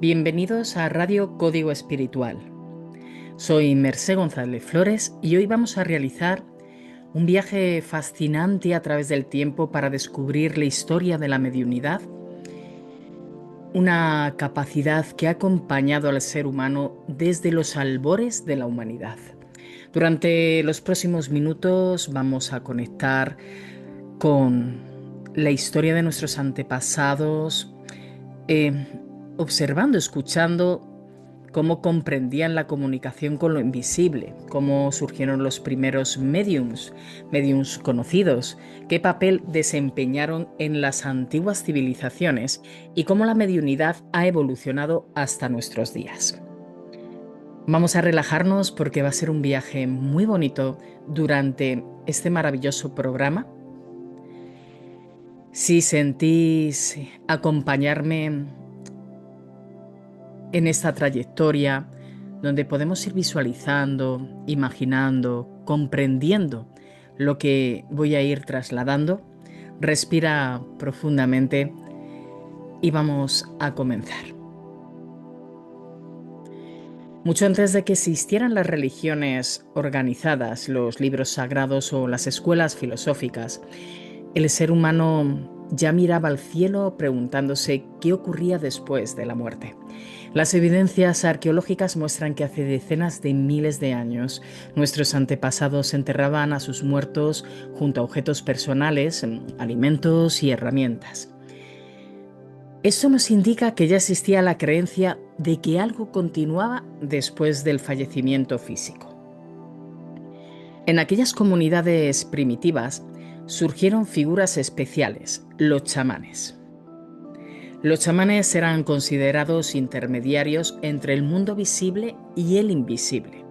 Bienvenidos a Radio Código Espiritual. Soy Mercé González Flores y hoy vamos a realizar un viaje fascinante a través del tiempo para descubrir la historia de la mediunidad, una capacidad que ha acompañado al ser humano desde los albores de la humanidad. Durante los próximos minutos vamos a conectar con la historia de nuestros antepasados, eh, observando, escuchando cómo comprendían la comunicación con lo invisible, cómo surgieron los primeros mediums conocidos, qué papel desempeñaron en las antiguas civilizaciones y cómo la mediunidad ha evolucionado hasta nuestros días. Vamos a relajarnos porque va a ser un viaje muy bonito durante este maravilloso programa. Si sentís acompañarme en esta trayectoria donde podemos ir visualizando, imaginando, comprendiendo lo que voy a ir trasladando, respira profundamente y vamos a comenzar. Mucho antes de que existieran las religiones organizadas, los libros sagrados o las escuelas filosóficas, el ser humano ya miraba al cielo preguntándose qué ocurría después de la muerte. Las evidencias arqueológicas muestran que hace decenas de miles de años nuestros antepasados enterraban a sus muertos junto a objetos personales, alimentos y herramientas. Esto nos indica que ya existía la creencia de que algo continuaba después del fallecimiento físico. En aquellas comunidades primitivas surgieron figuras especiales, los chamanes. Los chamanes eran considerados intermediarios entre el mundo visible y el invisible.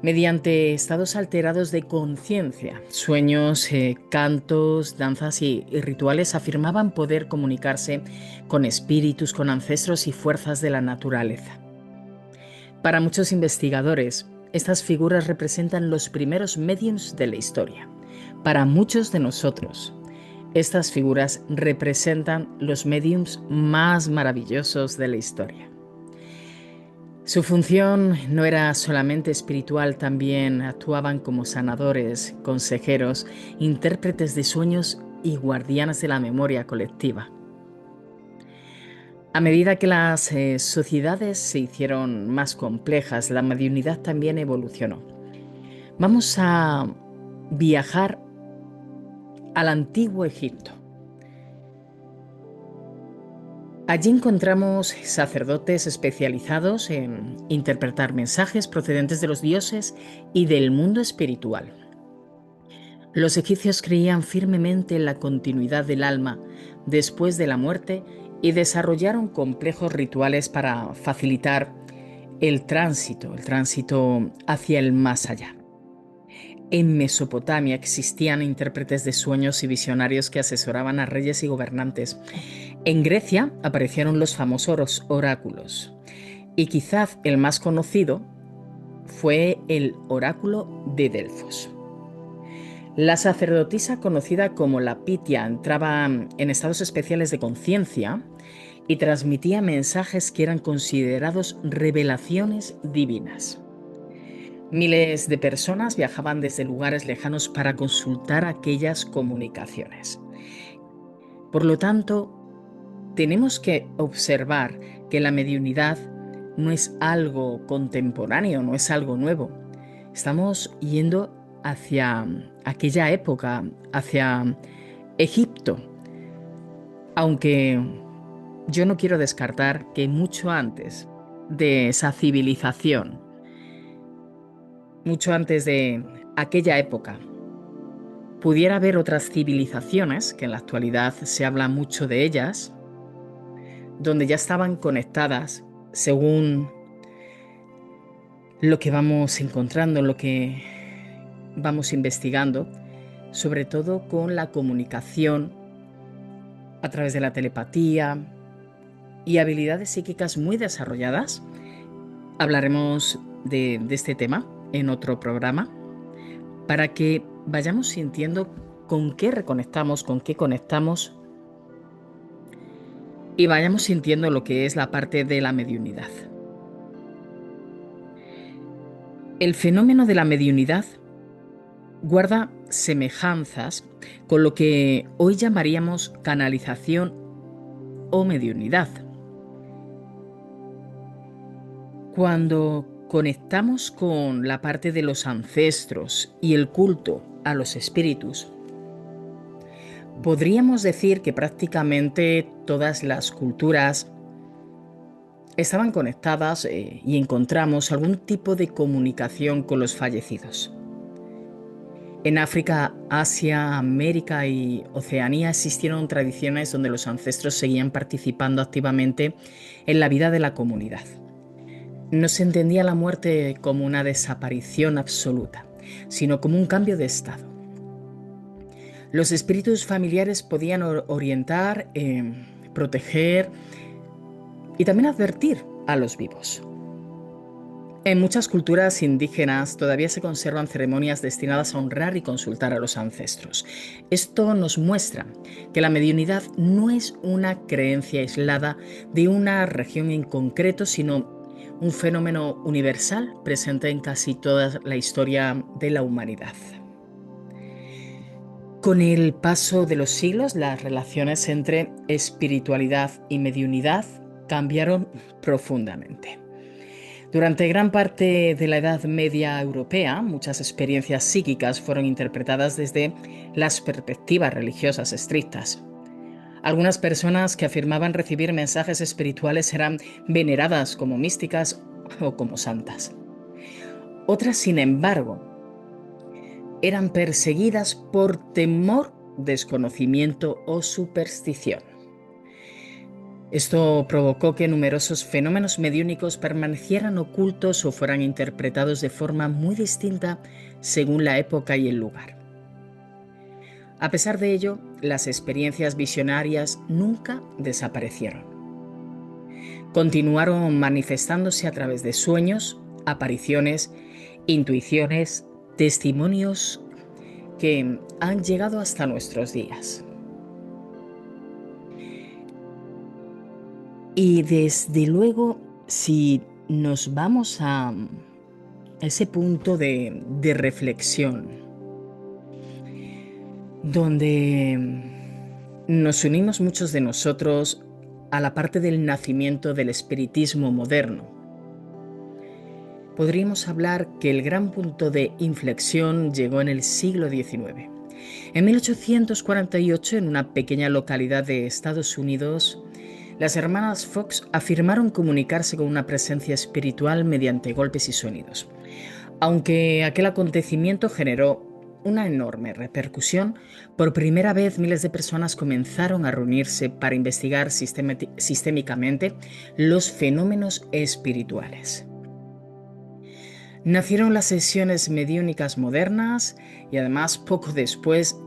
Mediante estados alterados de conciencia, sueños, cantos, danzas y rituales afirmaban poder comunicarse con espíritus, con ancestros y fuerzas de la naturaleza. Para muchos investigadores, estas figuras representan los primeros mediums de la historia. Para muchos de nosotros, estas figuras representan los mediums más maravillosos de la historia. Su función no era solamente espiritual, también actuaban como sanadores, consejeros, intérpretes de sueños y guardianes de la memoria colectiva. A medida que las sociedades se hicieron más complejas, la mediunidad también evolucionó. Vamos a viajar al antiguo Egipto. Allí encontramos sacerdotes especializados en interpretar mensajes procedentes de los dioses y del mundo espiritual. Los egipcios creían firmemente en la continuidad del alma después de la muerte y desarrollaron complejos rituales para facilitar el tránsito hacia el más allá. En Mesopotamia existían intérpretes de sueños y visionarios que asesoraban a reyes y gobernantes. En Grecia aparecieron los famosos oráculos, y quizás el más conocido fue el oráculo de Delfos. La sacerdotisa conocida como la Pitia entraba en estados especiales de conciencia y transmitía mensajes que eran considerados revelaciones divinas. Miles de personas viajaban desde lugares lejanos para consultar aquellas comunicaciones. Por lo tanto, tenemos que observar que la mediunidad no es algo contemporáneo, no es algo nuevo. Estamos yendo hacia aquella época, hacia Egipto, aunque yo no quiero descartar que mucho antes de esa civilización, mucho antes de aquella época, pudiera haber otras civilizaciones, que en la actualidad se habla mucho de ellas, donde ya estaban conectadas según lo que vamos encontrando, lo que vamos investigando, sobre todo con la comunicación a través de la telepatía y habilidades psíquicas muy desarrolladas. Hablaremos de este tema en otro programa para que vayamos sintiendo con qué reconectamos, con qué conectamos y vayamos sintiendo lo que es la parte de la mediunidad. El fenómeno de la mediunidad guarda semejanzas con lo que hoy llamaríamos canalización o mediunidad. Cuando conectamos con la parte de los ancestros y el culto a los espíritus, podríamos decir que prácticamente todas las culturas estaban conectadas y encontramos algún tipo de comunicación con los fallecidos. En África, Asia, América y Oceanía existieron tradiciones donde los ancestros seguían participando activamente en la vida de la comunidad. No se entendía la muerte como una desaparición absoluta, sino como un cambio de estado. Los espíritus familiares podían orientar, proteger y también advertir a los vivos. En muchas culturas indígenas todavía se conservan ceremonias destinadas a honrar y consultar a los ancestros. Esto nos muestra que la mediunidad no es una creencia aislada de una región en concreto, sino un fenómeno universal presente en casi toda la historia de la humanidad. Con el paso de los siglos, las relaciones entre espiritualidad y mediunidad cambiaron profundamente. Durante gran parte de la Edad Media europea, muchas experiencias psíquicas fueron interpretadas desde las perspectivas religiosas estrictas. Algunas personas que afirmaban recibir mensajes espirituales eran veneradas como místicas o como santas. Otras, sin embargo, eran perseguidas por temor, desconocimiento o superstición. Esto provocó que numerosos fenómenos mediúnicos permanecieran ocultos o fueran interpretados de forma muy distinta según la época y el lugar. A pesar de ello, las experiencias visionarias nunca desaparecieron. Continuaron manifestándose a través de sueños, apariciones, intuiciones, testimonios que han llegado hasta nuestros días. Y desde luego, si nos vamos a ese punto de reflexión, donde nos unimos muchos de nosotros a la parte del nacimiento del espiritismo moderno, podríamos hablar que el gran punto de inflexión llegó en el siglo XIX. En 1848, en una pequeña localidad de Estados Unidos, las hermanas Fox afirmaron comunicarse con una presencia espiritual mediante golpes y sonidos. Aunque aquel acontecimiento generó una enorme repercusión, por primera vez miles de personas comenzaron a reunirse para investigar sistémicamente los fenómenos espirituales. Nacieron las sesiones mediúnicas modernas y además poco después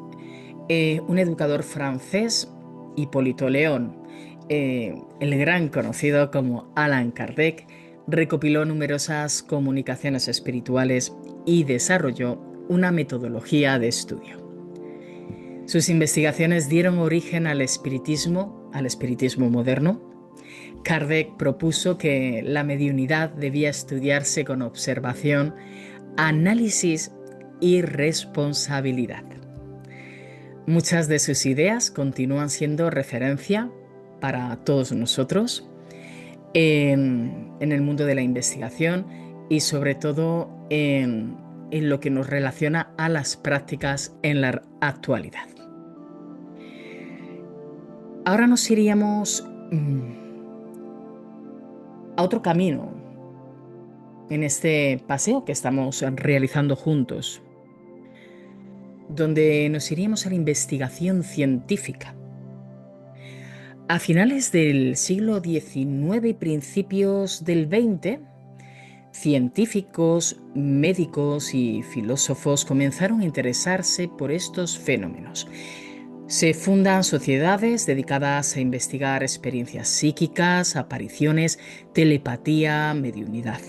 un educador francés, Hipólito León, el gran conocido como Allan Kardec, recopiló numerosas comunicaciones espirituales y desarrolló una metodología de estudio. Sus investigaciones dieron origen al espiritismo moderno. Kardec propuso que la mediunidad debía estudiarse con observación, análisis y responsabilidad. Muchas de sus ideas continúan siendo referencia para todos nosotros en el mundo de la investigación y sobre todo en lo que nos relaciona a las prácticas en la actualidad. Ahora nos iríamos a otro camino en este paseo que estamos realizando juntos, donde nos iríamos a la investigación científica. A finales del siglo XIX y principios del XX, científicos, médicos y filósofos comenzaron a interesarse por estos fenómenos. Se fundan sociedades dedicadas a investigar experiencias psíquicas, apariciones, telepatía, mediunidad.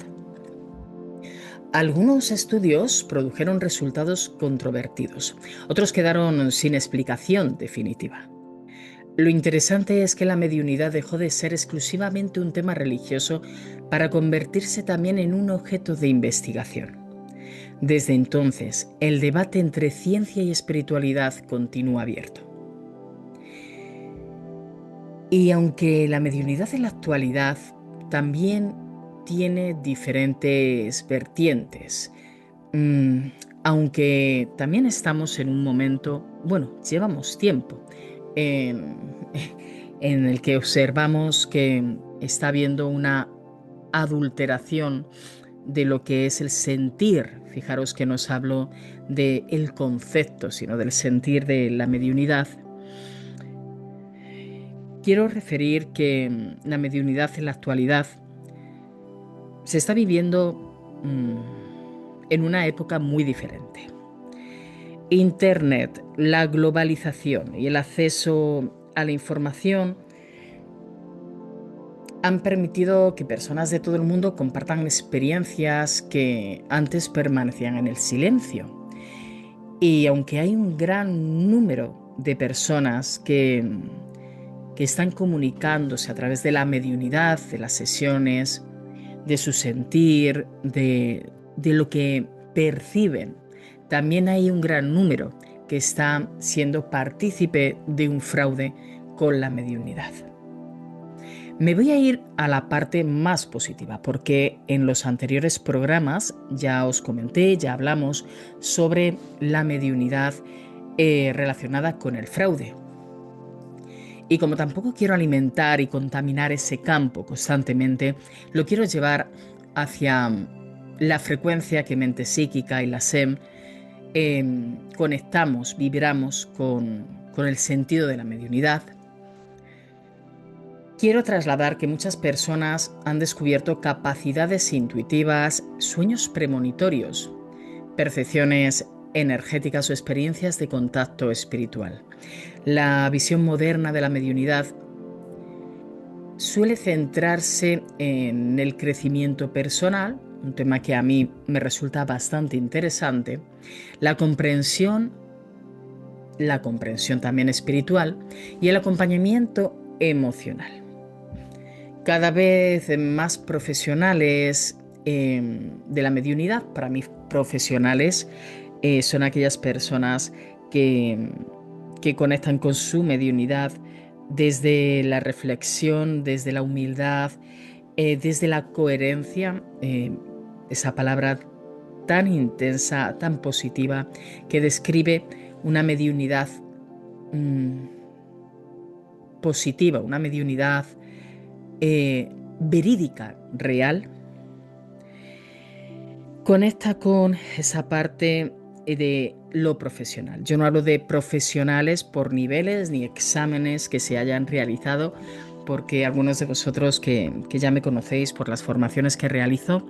Algunos estudios produjeron resultados controvertidos, otros quedaron sin explicación definitiva. Lo interesante es que la mediunidad dejó de ser exclusivamente un tema religioso para convertirse también en un objeto de investigación. Desde entonces, el debate entre ciencia y espiritualidad continúa abierto. Y aunque la mediunidad en la actualidad también tiene diferentes vertientes, mm, aunque también estamos en un momento, bueno, llevamos tiempo en, en el que observamos que está habiendo una adulteración de lo que es el sentir. Fijaros que no os hablo del concepto, sino del sentir de la mediunidad. Quiero referir que la mediunidad en la actualidad se está viviendo en una época muy diferente. Internet, la globalización y el acceso a la información han permitido que personas de todo el mundo compartan experiencias que antes permanecían en el silencio. Y aunque hay un gran número de personas que están comunicándose a través de la mediunidad, de las sesiones, de su sentir, de lo que perciben, también hay un gran número que está siendo partícipe de un fraude con la mediunidad. Me voy a ir a la parte más positiva, porque en los anteriores programas ya os comenté, ya hablamos sobre la mediunidad relacionada con el fraude. Y como tampoco quiero alimentar y contaminar ese campo constantemente, lo quiero llevar hacia la frecuencia que mente psíquica y la SEM conectamos, vibramos con el sentido de la mediunidad. Quiero trasladar que muchas personas han descubierto capacidades intuitivas, sueños premonitorios, percepciones energéticas o experiencias de contacto espiritual. La visión moderna de la mediunidad suele centrarse en el crecimiento personal, un tema que a mí me resulta bastante interesante, la comprensión también espiritual y el acompañamiento emocional. Cada vez más profesionales de la mediunidad, para mí profesionales, son aquellas personas que conectan con su mediunidad desde la reflexión, desde la humildad, desde la coherencia, esa palabra tan intensa, tan positiva, que describe una mediunidad positiva, una mediunidad verídica, real. Conecta con esa parte de lo profesional. Yo no hablo de profesionales por niveles ni exámenes que se hayan realizado, porque algunos de vosotros que ya me conocéis por las formaciones que realizo,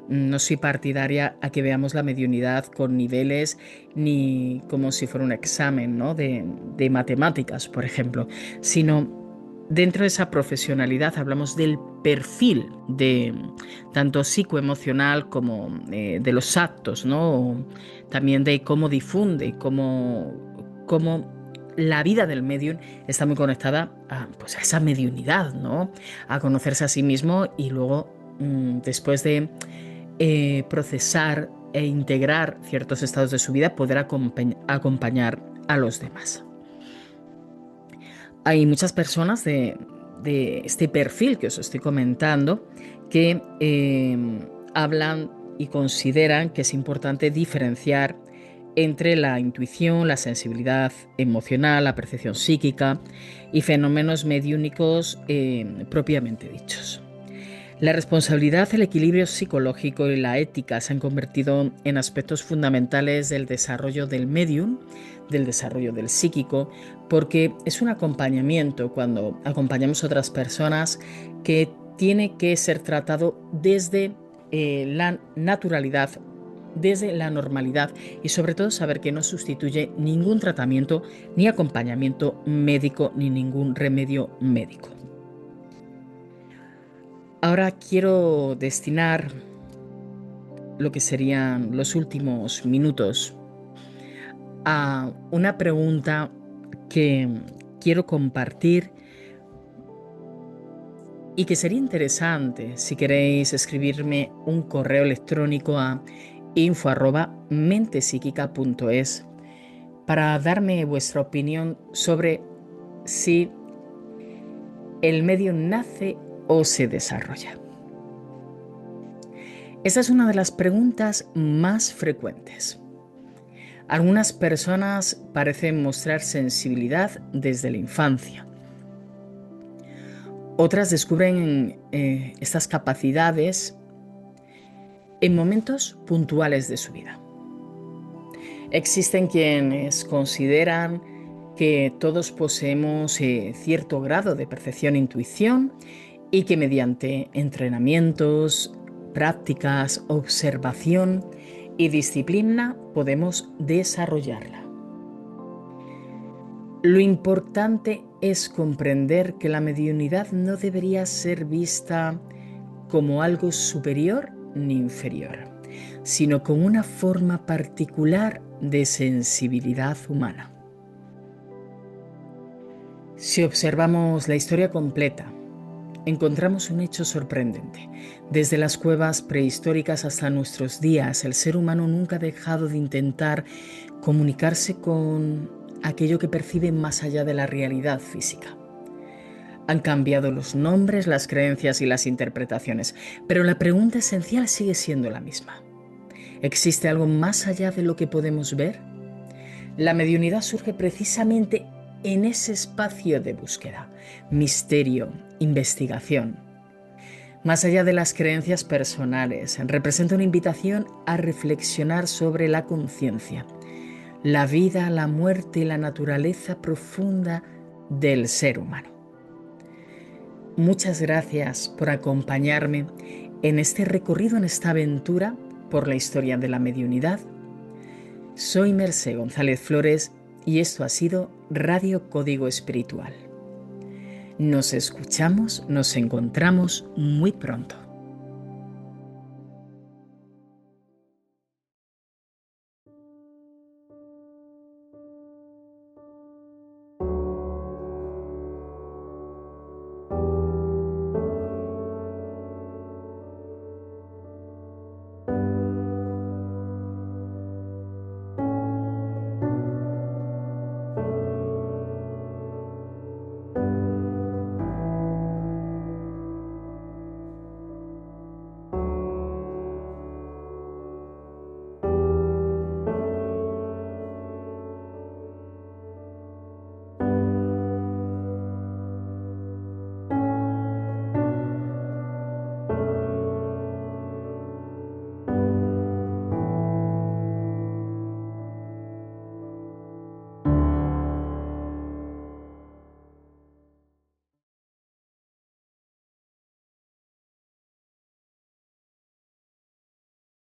no soy partidaria a que veamos la mediunidad con niveles ni como si fuera un examen, ¿no? de matemáticas, por ejemplo, sino dentro de esa profesionalidad hablamos del perfil de tanto psicoemocional como de los actos, ¿no? También de cómo difunde, cómo la vida del medium está muy conectada pues a esa mediunidad, ¿no? A conocerse a sí mismo y luego, después de procesar e integrar ciertos estados de su vida, poder acompañar a los demás. Hay muchas personas de este perfil que os estoy comentando que hablan y consideran que es importante diferenciar entre la intuición, la sensibilidad emocional, la percepción psíquica y fenómenos mediúnicos propiamente dichos. La responsabilidad, el equilibrio psicológico y la ética se han convertido en aspectos fundamentales del desarrollo del medium, del desarrollo del psíquico, porque es un acompañamiento cuando acompañamos a otras personas que tiene que ser tratado desde la naturalidad, desde la normalidad y sobre todo saber que no sustituye ningún tratamiento ni acompañamiento médico ni ningún remedio médico. Ahora quiero destinar lo que serían los últimos minutos a una pregunta que quiero compartir y que sería interesante si queréis escribirme un correo electrónico a info@mentepsíquica.es para darme vuestra opinión sobre si el medio nace o se desarrolla. Esa es una de las preguntas más frecuentes. Algunas personas parecen mostrar sensibilidad desde la infancia. Otras descubren estas capacidades en momentos puntuales de su vida. Existen quienes consideran que todos poseemos cierto grado de percepción e intuición y que mediante entrenamientos, prácticas, observación y disciplina podemos desarrollarla. Lo importante es comprender que la mediunidad no debería ser vista como algo superior ni inferior, sino como una forma particular de sensibilidad humana. Si observamos la historia completa, encontramos un hecho sorprendente. Desde las cuevas prehistóricas hasta nuestros días, el ser humano nunca ha dejado de intentar comunicarse con aquello que percibe más allá de la realidad física. Han cambiado los nombres, las creencias y las interpretaciones, pero la pregunta esencial sigue siendo la misma. ¿Existe algo más allá de lo que podemos ver? La mediunidad surge precisamente en ese espacio de búsqueda, misterio, investigación. Más allá de las creencias personales, representa una invitación a reflexionar sobre la conciencia, la vida, la muerte y la naturaleza profunda del ser humano. Muchas gracias por acompañarme en este recorrido, en esta aventura por la historia de la mediunidad. Soy Mercé González Flores y esto ha sido Radio Código Espiritual. Nos escuchamos, nos encontramos muy pronto.